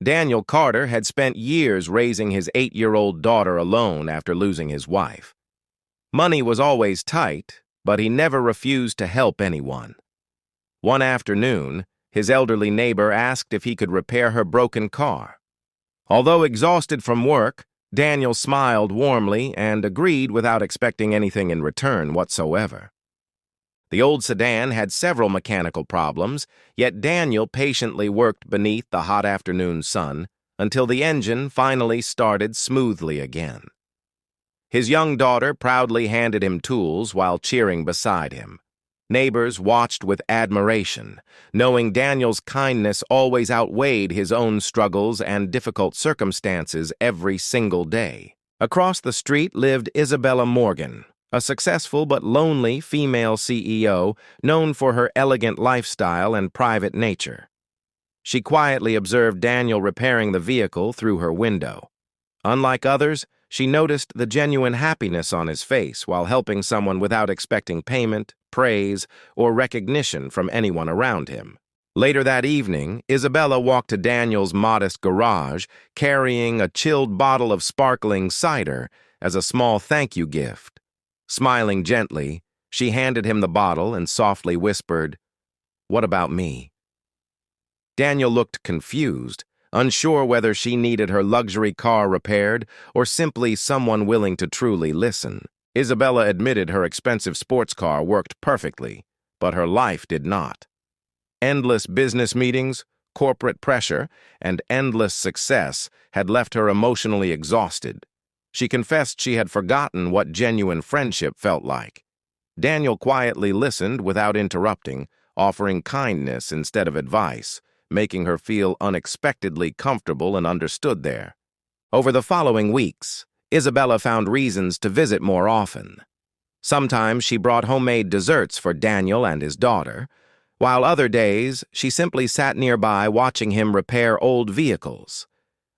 Daniel Carter had spent years raising his 8-year-old daughter alone after losing his wife. Money was always tight, but he never refused to help anyone. One afternoon, his elderly neighbor asked if he could repair her broken car. Although exhausted from work, Daniel smiled warmly and agreed without expecting anything in return whatsoever. The old sedan had several mechanical problems, yet Daniel patiently worked beneath the hot afternoon sun until the engine finally started smoothly again. His young daughter proudly handed him tools while cheering beside him. Neighbors watched with admiration, knowing Daniel's kindness always outweighed his own struggles and difficult circumstances every single day. Across the street lived Isabella Morgan, a successful but lonely female CEO known for her elegant lifestyle and private nature. She quietly observed Daniel repairing the vehicle through her window. Unlike others, she noticed the genuine happiness on his face while helping someone without expecting payment, praise, or recognition from anyone around him. Later that evening, Isabella walked to Daniel's modest garage, carrying a chilled bottle of sparkling cider as a small thank you gift. Smiling gently, she handed him the bottle and softly whispered, "What about me?" Daniel looked confused, unsure whether she needed her luxury car repaired or simply someone willing to truly listen. Isabella admitted her expensive sports car worked perfectly, but her life did not. Endless business meetings, corporate pressure, and endless success had left her emotionally exhausted. She confessed she had forgotten what genuine friendship felt like. Daniel quietly listened without interrupting, offering kindness instead of advice, making her feel unexpectedly comfortable and understood there. Over the following weeks, Isabella found reasons to visit more often. Sometimes she brought homemade desserts for Daniel and his daughter, while other days she simply sat nearby watching him repair old vehicles.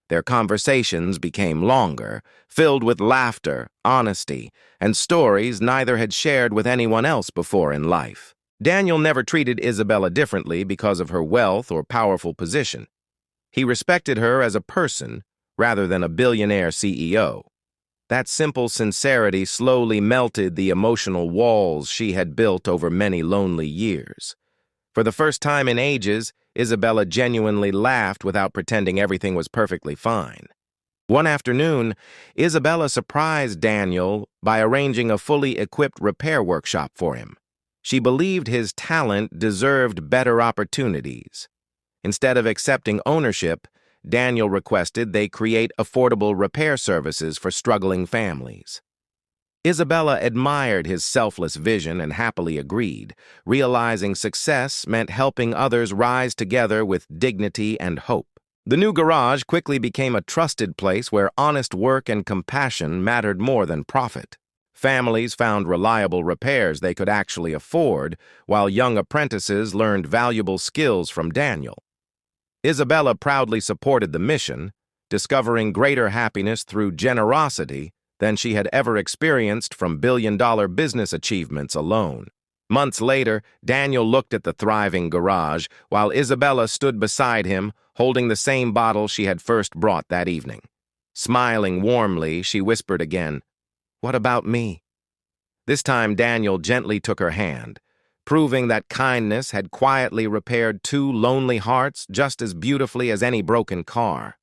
Their conversations became longer, filled with laughter, honesty, and stories neither had shared with anyone else before in life. Daniel never treated Isabella differently because of her wealth or powerful position. He respected her as a person rather than a billionaire CEO. That simple sincerity slowly melted the emotional walls she had built over many lonely years. For the first time in ages, Isabella genuinely laughed without pretending everything was perfectly fine. One afternoon, Isabella surprised Daniel by arranging a fully equipped repair workshop for him. She believed his talent deserved better opportunities. Instead of accepting ownership, Daniel requested they create affordable repair services for struggling families. Isabella admired his selfless vision and happily agreed, realizing success meant helping others rise together with dignity and hope. The new garage quickly became a trusted place where honest work and compassion mattered more than profit. Families found reliable repairs they could actually afford, while young apprentices learned valuable skills from Daniel. Isabella proudly supported the mission, discovering greater happiness through generosity than she had ever experienced from billion-dollar business achievements alone. Months later, Daniel looked at the thriving garage, while Isabella stood beside him, holding the same bottle she had first brought that evening. Smiling warmly, she whispered again, "What about me?" This time Daniel gently took her hand, proving that kindness had quietly repaired two lonely hearts just as beautifully as any broken car.